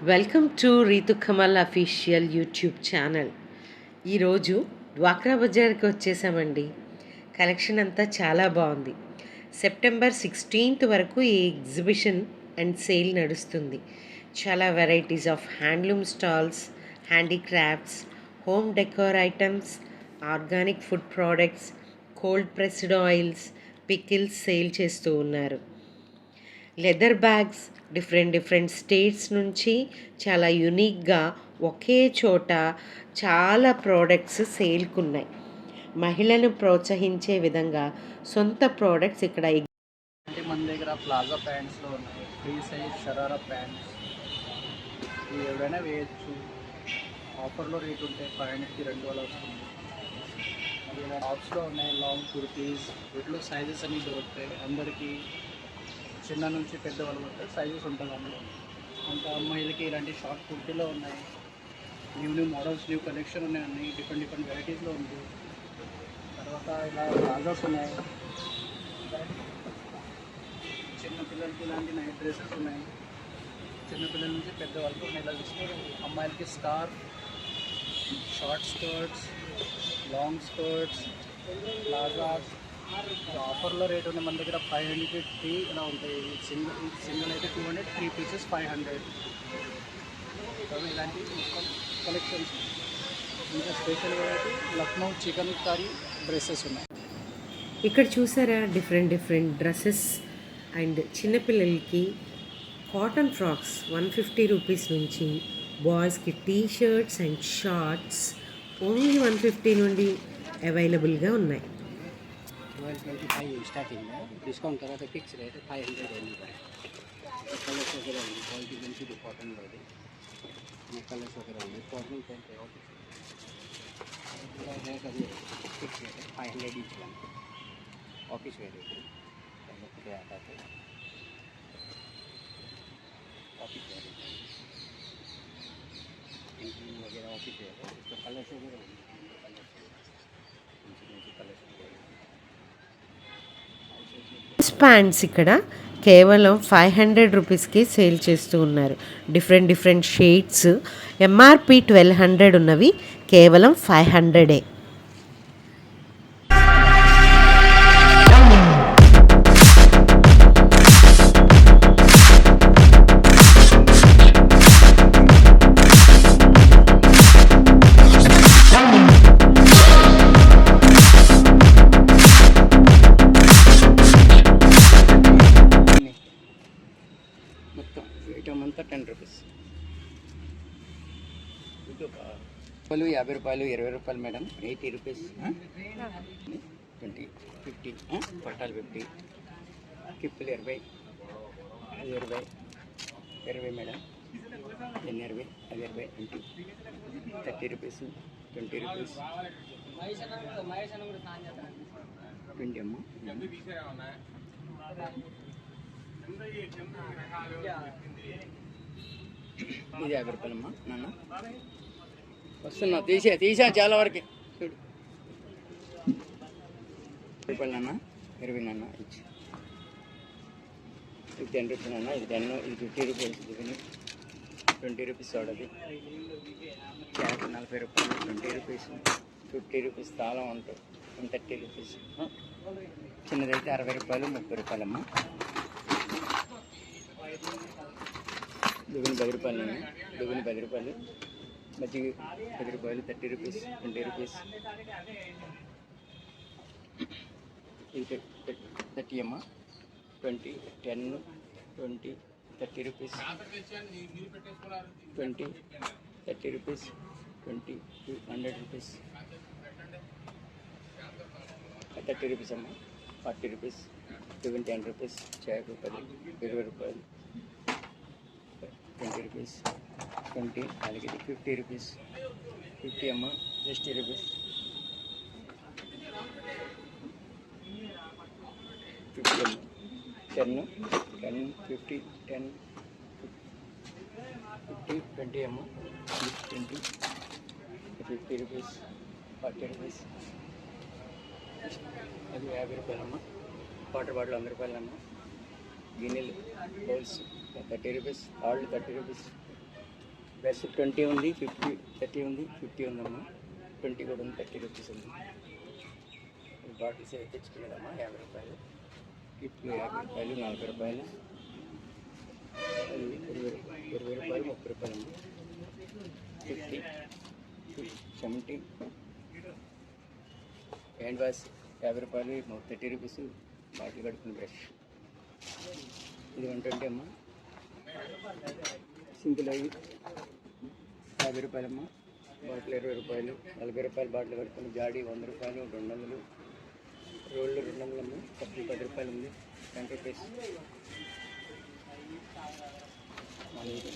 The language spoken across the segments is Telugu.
Welcome to Ritu Kamal official YouTube channel. ఈరోజు డ్వాక్రా బజార్కి వచ్చేసామండి. కలెక్షన్ అంతా చాలా బాగుంది. సెప్టెంబర్ 16th వరకు ఈ ఎగ్జిబిషన్ అండ్ సేల్ నడుస్తుంది. చాలా varieties of handloom stalls, handicrafts, home decor items, organic food products, cold pressed oils, pickles sale చేస్తూ ఉన్నారు. లెదర్ బ్యాగ్స్ డిఫరెంట్ స్టేట్స్ నుంచి చాలా యూనిక్గా ఒకే చోట చాలా ప్రోడక్ట్స్ సేల్కున్నాయి. మహిళను ప్రోత్సహించే విధంగా సొంత ప్రోడక్ట్స్ ఇక్కడ అంటే మన దగ్గర ప్లాజా ప్యాంట్స్లో ఉన్నాయి, ఫ్రీ సైజ్ షరారా ప్యాంట్స్. ఇవి ఎవరైనా వేయచ్చు. ఆఫర్లో రేట్ ఉంటాయి, 500కి 2 వస్తుంది. ఇలా టాప్స్లో ఉన్నాయి, లాంగ్ కుర్తీస్. వీటిలో సైజెస్ అన్నీ దొరుకుతాయి. అందరికీ చిన్న నుంచి పెద్ద వాళ్ళు ఉంటాయి, సైజెస్ ఉంటుంది అందులో. ఇంకా అమ్మాయిలకి ఇలాంటి షార్ట్ కుర్తీలో ఉన్నాయి. న్యూ మోడల్స్, న్యూ కలెక్షన్ ఉన్నాయి, అన్నీ డిఫరెంట్ వెరైటీస్లో ఉంది. తర్వాత ఇలా ప్లాజాస్ ఉన్నాయి. చిన్నపిల్లలకి ఇలాంటి నైట్ డ్రెస్సెస్ ఉన్నాయి. చిన్నపిల్లల నుంచి పెద్దవాళ్ళకి ఉన్నాయి. ఇలా అమ్మాయిలకి scarf, short skirts, long skirts, plazas. ఆఫర్లో రేట్ ఉన్నాయి. మన దగ్గర 500కి 3 ఇలా ఉంటాయి. సింగిల్ అయితే 200, 3 పీసెస్ 500. ఇలాంటి కలెక్షన్స్. ఇంకా special variety Lucknow chikankari dresses ఉన్నాయి. ఇక్కడ చూసారా డిఫరెంట్ డ్రెస్సెస్ అండ్ చిన్నపిల్లలకి కాటన్ ఫ్రాక్స్ 150 రూపీస్ నుంచి, బాయ్స్కి T shirts and shorts only 150 నుండి అవైలబుల్గా ఉన్నాయి. 1225 స్టార్టింగ్, డిస్కౌంట్ తర్వాత ఫిక్స్ రేట్ 500 ఓన్లీ. కలర్స్ వగैरह ఉంది, క్వాలిటీ మంచిది కాటన్లో. కలర్స్ వగैरह ఉంది, కాటన్ రేట్ అది fix rate 500 each one. Office wear है, आता है ऑफिस वेयर इंटरव्यू वगैरह ऑफिस वेयर है. इसका कलर्स वगैरह कलर्स ప్యాంట్స్ ఇక్కడ కేవలం 500 రూపీస్కి సేల్ చేస్తూ ఉన్నారు. Different shades. ఎంఆర్పి 1200 ఉన్నవి కేవలం 500. మొత్తం ఐటమ్ అంతా 10 రూపీస్. పళ్ళు 50 రూపాయలు, 20 రూపాయలు మేడం. 80 రూపీస్, 20, 50, పట్టాలు 50, కిప్పులు 20, అది 20 మేడం. ఎన్ని 20, అది 20, 20, 30 రూపీస్, 20 రూపీస్, 20 అమ్మ. ఇది 50 రూపాయలమ్మా నాన్న. వస్తున్నా, తీసా చాలా వరకు. చూడు, 20 రూపాయలు నాన్న, 20 నాన్న. ఇచ్చి ఇది 10 రూపీస్ నాన్న. ఇది 10, ఇది 50 రూపీస్. ఇది 20 రూపీస్ చూడది. క్యారెట్ 40 రూపాయలు, 20 రూపీస్, 50 రూపీస్. తాళం ఉంటుంది 30 రూపీస్. చిన్నదైతే 60 రూపాయలు, 30 రూపాయలమ్మా. దువ్వెన 10 రూపాయలు, 10 రూపాయలు. మజ్జిగ 10 రూపాయలు, 30 రూపీస్, 20 రూపీస్. ఇది 30 అమ్మ. 20, 10, 20, 30 రూపీస్, 20, 30 రూపీస్, 20, 100 రూపీస్, 30 రూపీస్ అమ్మ. 40 రూపీస్, 10 రూపీస్. చాయ్ 20 రూపాయలు, 20 రూపీస్, 20. అలాగే 50 రూపీస్, 50 అమ్మ. 60 రూపీస్, 50 అమ్మ. 10, 50, 10, 50, 20 అమ్మ. 20, 50 రూపీస్, 40 రూపీస్. అది 50 రూపాయలమ్మ. Water bottle 100 రూపాయలమ్మ. గిన్నెలు, bowls 30 rupees, all 30 rupees. Best 20 ఉంది, 50, 30 ఉంది, 50 ఉందమ్మా. 20 కూడా ఉంది, 30 రూపీస్ ఉంది. బాటిల్స్ తెచ్చుకున్నాడమ్మా 50 రూపాయలు. కిట్లు 50 రూపాయలు, 40 రూపాయలు, 20 రూపాయలు, 30 రూపాయలు అమ్మా. 50, 70 హ్యాండ్ వాష్ 50 రూపాయలు, 30 రూపీస్. బాటిల్ కడుక్కుని బ్రష్ ఇది 120 అమ్మా. సింపుల్ అవి 50 రూపాయలమ్మా. బాటిల్ 20 రూపాయలు, 40 రూపాయలు బాటిల్ కడుక్కుని. జాడీ 100 రూపాయలు, 200, రోళ్ళు 200 అమ్మా. కప్పు 10 రూపాయలు ఉంది, 10 రూపీస్.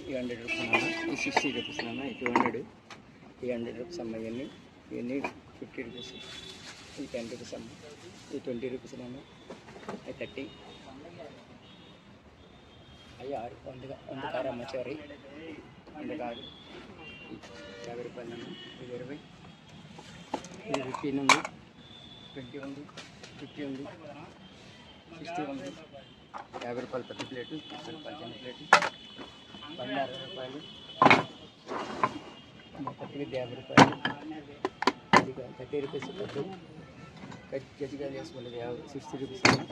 ఈ 100 రూపీస్ అమ్మా. ఈ 60 రూపీస్ అమ్మా. ఈ 200, ఈ 100 రూపీస్ అమ్మా. ఇవన్నీ 50 రూపీస్. ఈ 10 రూపీస్ అమ్మా. ఈ 20 రూపీస్ అమ్మా. ఈ 30, అవి 100 కారు అమ్మ. చివరి 100 కారు 50 రూపాయలు అమ్మా. ఇది 20, ఇది 15 ఉంది, 20 ఉంది, 50 ఉంది, 60 ఉంది. 50 రూపాయలు పెద్ద ప్లేటు, 50 రూపాయలు చిన్న ప్లేటు. 60 రూపాయలు, 50 రూపాయలు. ఇది 30 రూపీస్ పెద్ద గట్టిగా చేసుకుంటుంది. 60 రూపీస్ అమ్మా.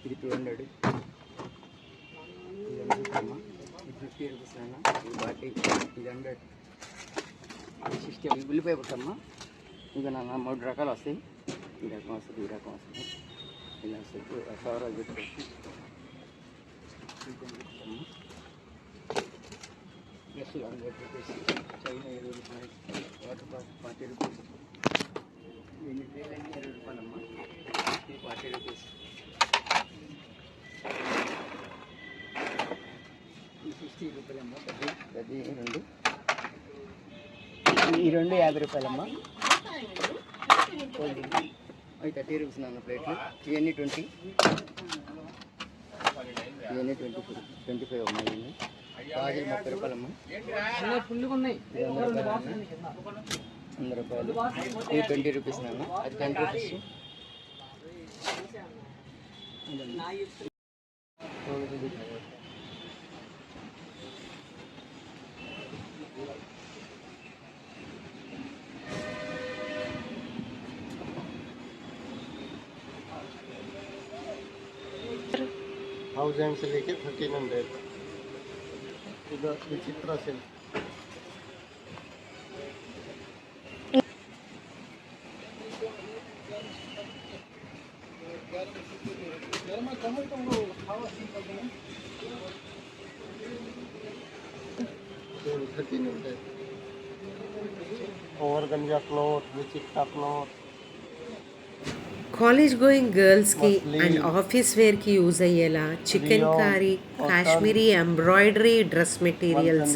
ఇది 200, ఇది 100 అమ్మా. ఇది 50 రూపీస్ అన్నా. ఇది బాటి, ఇది 100, 60. ఉల్లిపాయ పుట్టమ్మా. ఇంకా నా 3 రకాలు వస్తాయి. ఈ రకం వస్తుంది, ఈ రకం వస్తుంది, ఇలా వస్తుంది. సవరాలు పెట్టుకోవచ్చు. అమ్మా ప్లస్ 100 రూపీస్. చైనా 20 రూపాయలు, వాటర్ బాటిల్ 40 రూపీస్. 20 రూపాయలమ్మా. ఇది 40 రూపీస్. ఈ 60 రూపాయలమ్మా. పెద్ద 2, ఈ 2 50 రూపాయలమ్మా. అవి 30 రూపీస్ నాన్న ప్లేట్లు. ఇవన్నీ 20, ఇవన్నీ 25 అమ్మా. ఇవన్నీ గాజులు 30 రూపాయలమ్మా. 100 రూపాయలు. ఇది 20 రూపీస్ నాన్న. అది 10 రూపీస్. थाउजेंड से लेके 1300. इधर Vichitra silk. Organza cloth, Vichitra cloth. College going గర్ల్స్కి అండ్ ఆఫీస్ వేర్కి యూజ్ అయ్యేలా chikankari, Kashmiri embroidery dress materials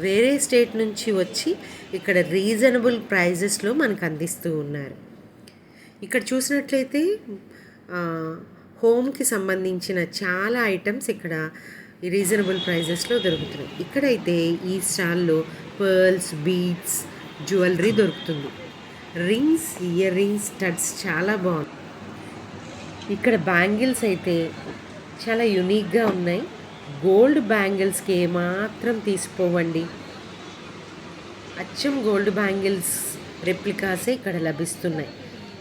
వేరే స్టేట్ నుంచి వచ్చి ఇక్కడ రీజనబుల్ ప్రైజెస్లో మనకు అందిస్తూ ఉన్నారు. ఇక్కడ చూసినట్లయితే హోమ్కి సంబంధించిన చాలా ఐటమ్స్ ఇక్కడ రీజనబుల్ ప్రైజెస్లో దొరుకుతున్నాయి. ఇక్కడైతే ఈ స్టాల్లో పర్ల్స్, బీడ్స్, జ్యువెలరీ దొరుకుతుంది. రింగ్స్, ఇయర్ రింగ్స్, స్టడ్స్ చాలా బాగుంది. ఇక్కడ బ్యాంగిల్స్ అయితే చాలా యూనిక్గా ఉన్నాయి. గోల్డ్ బ్యాంగిల్స్కి ఏమాత్రం తీసిపోవండి. అచ్చం గోల్డ్ బ్యాంగిల్స్ రెప్లికాసే ఇక్కడ లభిస్తున్నాయి.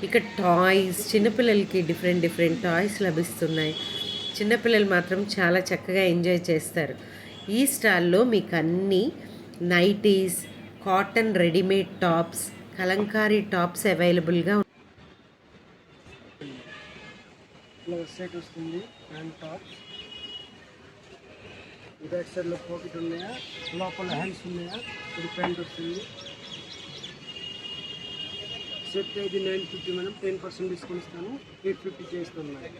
ఇక్కడ టాయ్స్, చిన్నపిల్లలకి డిఫరెంట్ టాయ్స్ లభిస్తున్నాయి. చిన్నపిల్లలు మాత్రం చాలా చక్కగా ఎంజాయ్ చేస్తారు. ఈ స్టాల్లో మీకు అన్ని nighties, cotton readymade tops, Kalamkari tops అవైలబుల్గా ఉన్నాయి. సెట్ వస్తుంది. హ్యాండ్ టాప్స్ బ్యాక్ సైడ్లో పాకెట్ ఉన్నాయా, లోపల హ్యాండ్స్ ఉన్నాయా. ఇది ప్యాంట్ వస్తుంది. సెట్ ఇది 950 మేడం. 10% డిస్కౌంట్ ఇస్తాను. 850 చేస్తాను మేడం.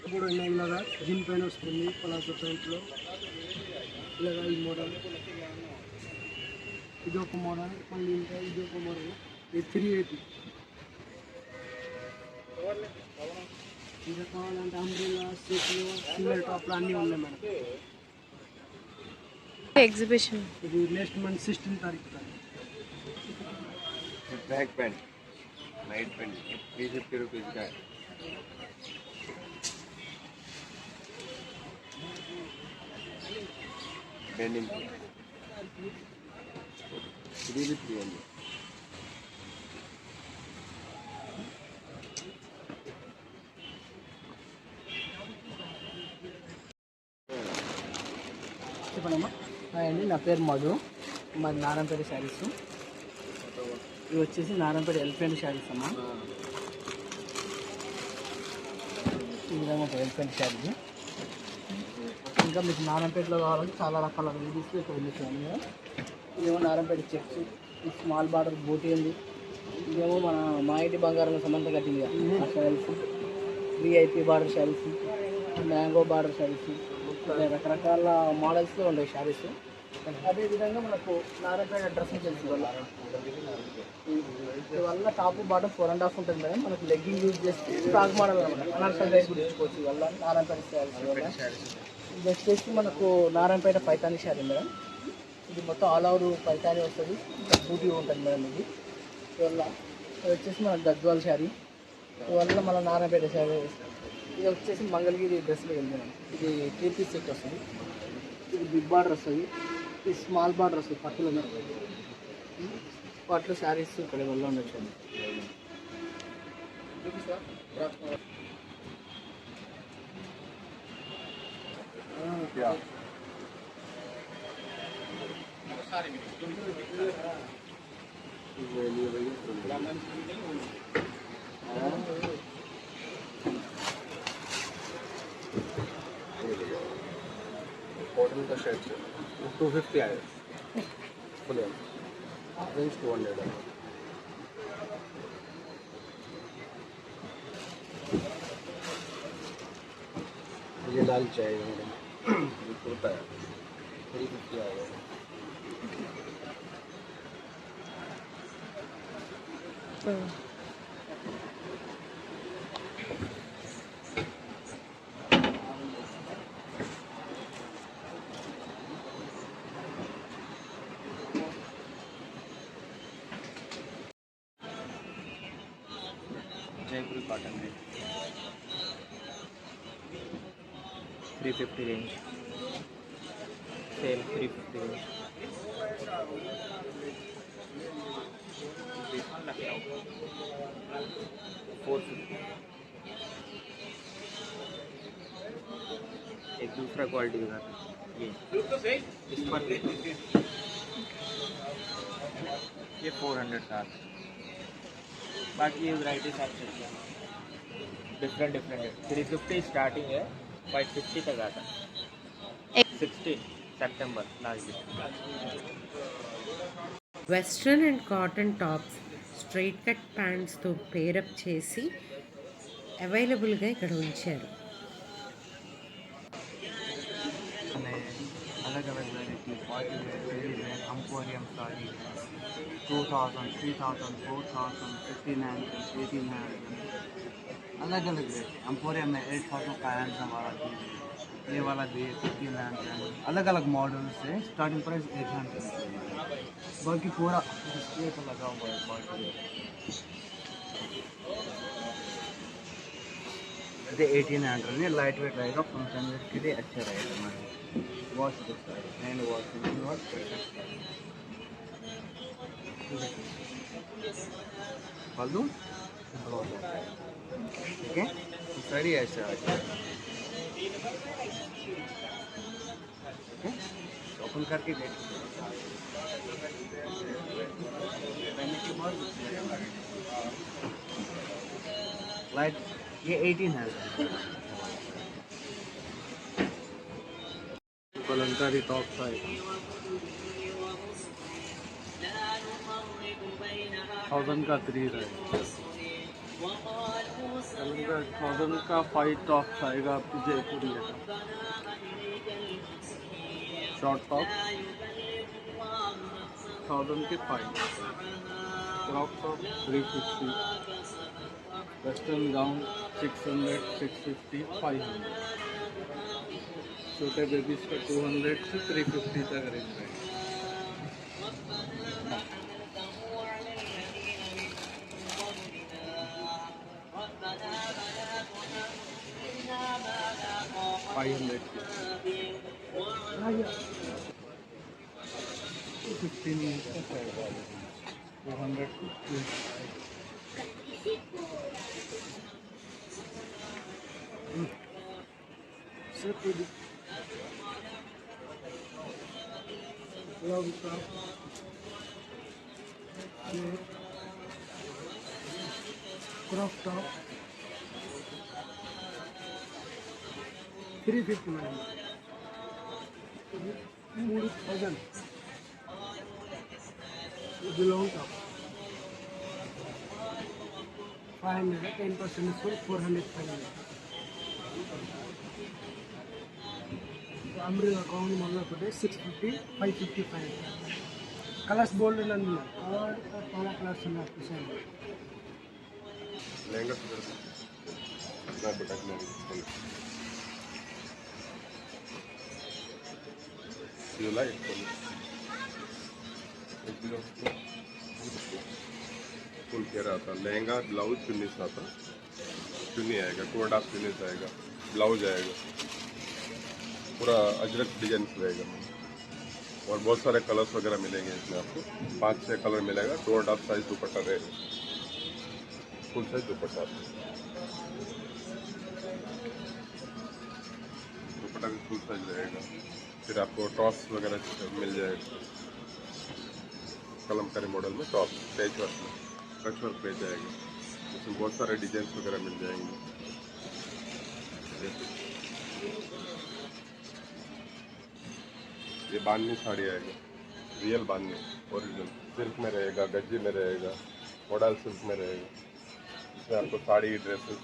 ఇప్పుడు ఇలాగా జిన్ ప్యాంట్ వస్తుంది పలాసో ప్యాంట్లో. ఇలాగా ఈ మోడల్, ఇది ఒక మోడల్. మళ్ళీ ఇంకా ఇది ఒక మోడల్. ఇది 380. ఇది కావాలంటే అంబ్రెల్లా, సెట్లు, సింగల్ టాప్లు అన్నీ ఉన్నాయి మేడం. एग्जीबिशन ఇది నెక్స్ట్ మంత్ 16 తారీఖు. Back pant, night pant 350 rupees का है. Bending 3. 3 with 3 only. చెప్పండమ్మా. హాయ్ అండి, నా పేరు మధు. మాది నారాయణపేట శారీస్. ఇవి వచ్చేసి నారాయణపేట ఎలిఫెంట్ శారీస్ అమ్మా. ఈ విధంగా ఉంటుంది ఎలిఫెంట్ శారీస్. ఇంకా మీకు నారాయణపేటలో కావాలంటే చాలా రకాల వెరైటీస్ ఇక్కడ ఉంది. ఇదేమో నారాయణపేట చెక్స్, ఈ స్మాల్ బార్డర్ బూటీ ఉంది. ఇదేమో మన మా ఇంటి బంగారం సంబంధం కట్టింది ఆ saris. VIP border saris, mango border saris, రకరకాల మోడల్స్లో ఉండే శారీస్. అదేవిధంగా మనకు నారాయణపేట డ్రెస్సింగ్ తెలుసు వల్ల ఇవల్ల టాప్ బాటమ్ 4.5 ఉంటుంది మేడం. మనకు లెగ్గింగ్ యూజ్ చేస్తే స్టాక్ మోడల్ అనమాట. అనార్కల్ టైప్ గుర్తించుకోవచ్చు వల్ల నారాయణపేట శారీస్ వల్ల. ఇది వచ్చేసి మనకు నారాయణపేట పైతాని శారీ మేడం. ఇది మొత్తం ఆల్ ఓవర్ పైతాని వస్తుంది, బూటీ ఉంటుంది మేడం. ఇది ఇవల్ల ఇది వచ్చేసి మన గద్వాల్ శారీ. ఇవల్ల మన నారాయణపేట శారీ. ఇది వచ్చేసి మంగళగిరి డ్రెస్లో వెళ్తున్నాం. ఇది 3 పీస్ సెట్ వస్తుంది. ఇది బిగ్ బార్డర్ వస్తుంది, ఇది స్మాల్ బార్డర్ వస్తుంది. పట్టులో పట్లు శారీస్ ఇక్కడ వల్ల ఉండొచ్చు. Yeah. कॉटन का शर्ट 250 आया फुल रेंज 200 है. ये लाल चाहिए मैडम. ये कुर्ता है 350 आएगा. जयपुरी कॉटन है 350 रेंज. Cell 350 range. लखनऊ 450. एक दूसरा क्वालिटी का ये इस पर ये 400 का. बाकी ये वैराइटीज आप चलिए डिफरेंट है. 350 स्टार्टिंग है, 550 तक आता है. 16 सितंबर last day. Western and cotton tops straight cut ప్యాంట్స్తో పేరప్ చేసి అవైలబుల్గా ఇక్కడ ఉంచారు. अलग अलग variety party wear, daily wear, emporium sari 2000, 3000, 4000, 5900, 1800. अलग अलग रेट. एम्पोरियम में 8500 वाला भी, ये वाला भी 1500. अलग अलग मॉडल से स्टार्टिंग प्राइस 800. बाकी पूरा डिस्प्ले पर लगा हुआ है पार्टी वेयर. ये 1800 में लाइट वेट रहेगा. फंक्शन वेयर के लिए अच्छा रहेगा. हमारे वॉश हैंड वॉश वॉश फालतू ठीक है. साड़ी ऐसा ओपन करके देख लाइट. ये 1800 कलंकारी टॉप्स आएगा 1000 का 3 रहेगा. 1000 का 5 टॉप्स आएगा आपकी जयपुरी का. शॉर्ट टॉप 1000 के 5. Crop top 350. Western gown 600, 650, 500. छोटे बेबीज का 200 से 350 तक रेंज है. $500. 15 200 to 200. Sir, love top. Crop top. 359. 3000. Long top. 500. 10% is for 400. 500. Umbrella account model today 650, 555. Colors bold and color colors in the design. Lehenga तो मैं बेटा के लिए you like it फुल घेरा आता लहंगा ब्लाउज चुन्नी से आता चुन्नी आएगा कोडा चुन्नी से आएगा ब्लाउज आएगा पूरा अजरक डिजाइन रहेगा और बहुत सारे कलर्स वगैरह मिलेंगे इसमें आपको 5-6 कलर मिलेगा 2.5 साइज दुपट्टा रहेगा फुल साइज दुपट्टा दुपट्टा भी फुल साइज रहेगा फिर आपको टॉप्स वगैरह मिल जाएगा कलमकारी मॉडल में टॉप पैच वर्क में कच वर्क पे जाएगा इसमें बहुत सारे डिजाइन वगैरह मिल जाएंगे ये बांधनी साड़ी आएगा रियल बांधनी ओरिजिनल सिल्क में रहेगा गज्जे में रहेगा मॉडल सिल्क में रहेगा इसमें आपको साड़ी ड्रेसेस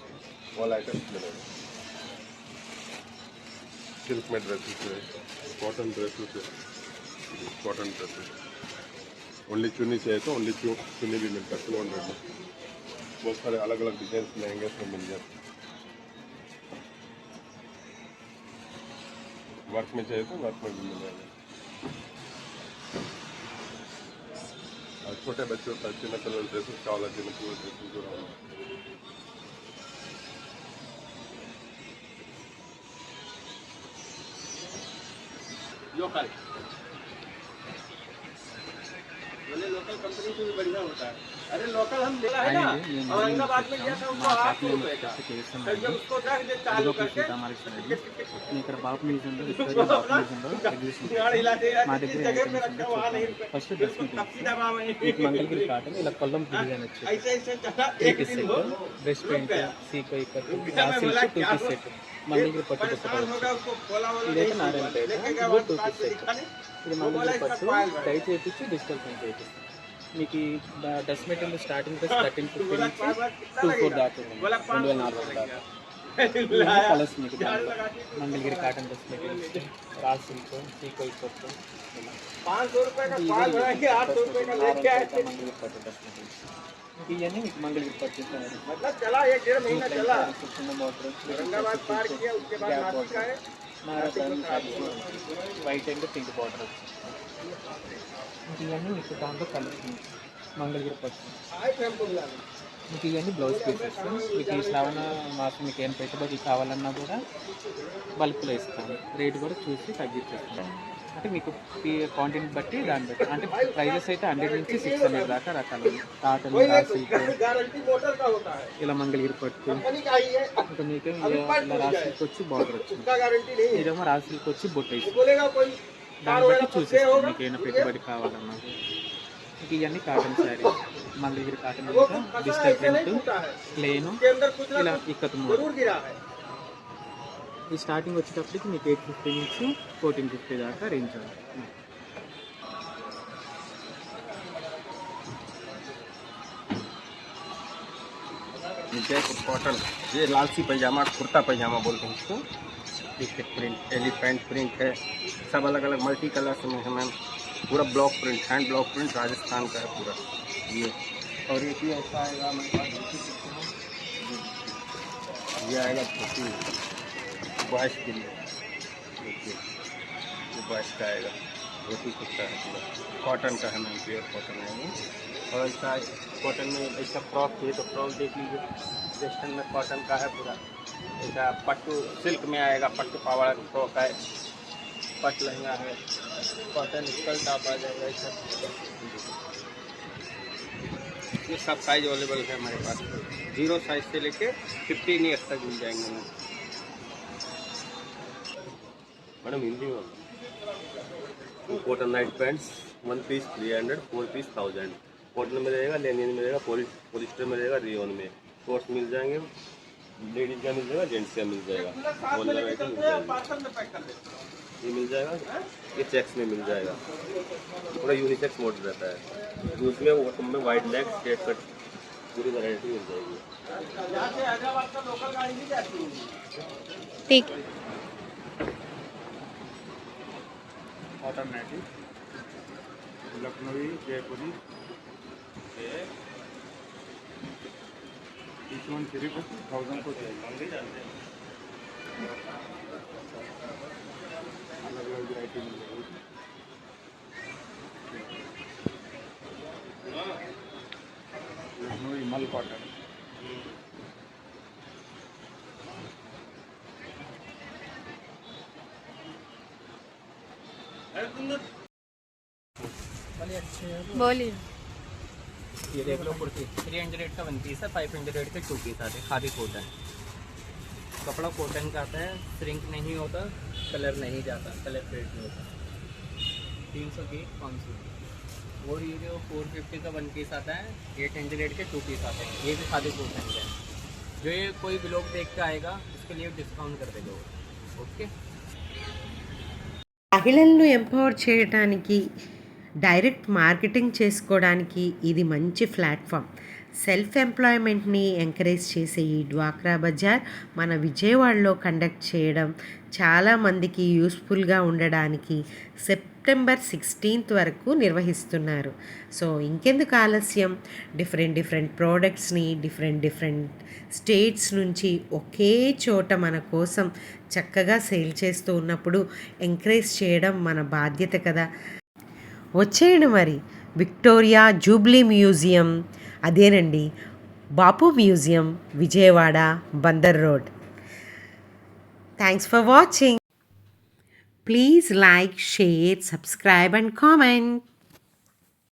ऑल आइटम्स मिलेगा सिल्क में ड्रेसेस है कॉटन ड्रेसेस है कॉटन ड्रेसेस ओनली चुन्नी चाहिए तो ओनली चुन्नी भी मिलता है 200 में बहुत सारे अलग अलग डिजाइन लहंगे सब मिल जाते वर्क में चाहिए तो वर्क में भी मिल जाएगा और छोटे बच्चों का चिन्ह कलर ड्रेसेस का वाला चिन्ह कलर ड्रेसेस जो रहा लोकल बोले लोकल कंपनी से भी बढ़िया होता है। अरे लोकल हम ले है ना औरंगाबाद में गया था उसको 8 रुपए का जब उसको रख दे चालू करके ఇక్కడ బాపు మిల్సిందో ఇక్కడ బాపు మిల్సిందో మా దగ్గర जगह पे रखा वहां नहीं ఫస్ట్ कपी दबा में మంగళగిరి కాటన్ ఇలా కొల్లం డిజైన్ వచ్చి ऐसे ऐसे चला एक दिन हो డ్రెస్ ప్రింట్ సీకో ఇక్కడ రాసిల్ 2 పీస్ సెట్ మంగళగిరి పట్టు नुकसान होगा उसको बोला बोला ఇదైతే నారాయణ పేట लेके ఇది 2 बाद పీస్ సెట్ दिखाने ఇది మంగళగిరి పట్టు డై చేయించి డిజిటల్ ప్రింట్ చేయించి మీకు డ్రెస్ మెటీరియల్ స్టార్టింగ్ ప్రైస్ 1350 నుంచి 24 దాకా ఉంది 2400 దాకా కలర్స్ మీకు Mangalagiri cotton dress material raw silk సీకో పట్టు 500 रुपए का पाल बनाएंगे 800 रुपए का लेके आए थे మంగళగిరి పట్టు డ్రెస్ మెటీరియల్ ఇవన్నీ మీకు మంగళగిరి పట్టు मतलब चला 1-1.5 महीना चला చిన్న బార్డర్ औरंगाबाद पार किया उसके बाद नासिक आए వైట్ అండ్ పింక్ బార్డర్ ఇవన్నీ మీకు దాంట్లో కలర్స్ మంగళగిరి పట్టు आए थे हमको बुलाने మీకు ఇవన్నీ బ్లౌజ్ పీసెస్ మీకు ఈ శ్రావణ మాసం మీకు ఏం పెట్టుబడి కావాలన్నా కూడా బల్క్లో ఇస్తాము రేట్ కూడా చూసి తగ్గించేస్తాం అంటే మీకు క్వాంటిటీ బట్టి దాన్ని బట్టి అంటే ప్రైజెస్ అయితే 100 నుంచి 600 దాకా రకాలు కాటన్ సిల్క్ गारंटी मोटर का होता है ఇలా మంగళగిరి పట్టు कंपनी का ही है ఇంకా మీకు ఇలా రా సిల్క్ వచ్చి బార్డర్ వచ్చింది उसका गारंटी नहीं है ఇదేమో రా సిల్క్ వచ్చి బొట్టు వేసి बोलेगा कोई దాన్ని బట్టి చూసేస్తాం మీకు ఏమైనా పెట్టుబడి కావాలన్నా మీకు ఇవన్నీ cotton sari Mangalagiri cotton digital print plain उसके अंदर कुछ ना ఇలా ఇక్కత్ जरूर गिरा है ఈ స్టార్టింగ్ వచ్చేటప్పటికి మీకు 850 నుంచి 1450 దాకా రేంజ్ ఉంది जैकेट कॉटन ये लालसी पैजामा कुर्ता पैजामा बोलते हैं इसको जैकेट प्रिंट एलिफेंट प्रिंट है सब अलग अलग मल्टी कलर्स में है मैम पूरा block print hand block print Rajasthan का है पूरा ये और एक ही ऐसा आएगा हमारे पास ये आएगा धोती बॉयस के लिए देखिए ये बॉयस का आएगा धोती कुर्ता है पूरा कॉटन का है मैम प्योर कॉटन है ये और ऐसा कॉटन में ऐसा फ्रॉक चाहिए तो फ्रॉक देख लीजिए वेस्टर्न में कॉटन का है पूरा ऐसा पट्टू सिल्क में आएगा पट्टू पावड़ा फ्रॉक है पट लहंगा है, कॉटन स्कल टॉप आ जाएगा ये सब। ये सब साइज अवेलेबल है हमारे पास, 0 साइज से लेके 15 ईयर्स तक मिल जाएंगे मैम। मैडम हिंदी में cotton night pants 1 piece 300, 4 piece 1000। Cotton में रहेगा, लेनिन में रहेगा, पॉलिस्टर में रहेगा, रियोन में शॉर्ट्स मिल जाएंगे, लेडीज का मिल जाएगा, जेंट्स का मिल जाएगा, ऑनलाइन आइटम मिल जाएगा, ये मिल जाएगा, ये चेक्स में मिल जाएगा, पूरा यूनिसेक्स मॉडल रहता है। उसमें बॉटम में वाइड लेग स्ट्रेट कट पूरी वैरायटी मिल जाएगी। ठीक। कॉटन नाइटी लखनवी जयपुरी each one 3,000 को चाहिए। अलग अलग वैरायटी मिल जाएगी। लखनवी मल कॉटन बोलिए। ये देख लो कुर्ती 300 का 1 पीस है, 500 के 2 पीस आते हैं, खादी कॉटन। कपड़ा कॉटन का आता है, श्रिंक नहीं होता, कलर नहीं जाता, कलर फेड नहीं होता। 300 की 500। और ये जो 450 का 1 पीस आता है, 800 के 2 पीस आते हैं, ये भी खादी कॉटन का है। जो ये कोई ब्लॉग देख के आएगा उसके लिए डिस्काउंट कर देगा। ओके, మహిళలను ఎంపవర్ చేయడానికి, డైరెక్ట్ మార్కెటింగ్ చేసుకోవడానికి ఇది మంచి ప్లాట్ఫామ్. సెల్ఫ్ ఎంప్లాయ్మెంట్ని ఎంకరేజ్ చేసే ఈ డ్వాక్రా బజార్ మన విజయవాడలో కండక్ట్ చేయడం చాలామందికి యూస్ఫుల్గా ఉండడానికి సెప్టెంబర్ 16 వరకు నిర్వహిస్తున్నారు. సో ఇంకెందుకు ఆలస్యం, డిఫరెంట్ ప్రోడక్ట్స్ని డిఫరెంట్ స్టేట్స్ నుంచి ఒకే చోట మన కోసం చక్కగా సేల్ చేస్తూ ఉన్నప్పుడు ఎంకరేజ్ చేయడం మన బాధ్యత కదా. వచ్చేయండి మరి. విక్టోరియా జూబ్లీ మ్యూజియం, అదేనండి Bapu museum, Vijayawada, Bandar road. Thanks for watching. Please like, share, subscribe and comment.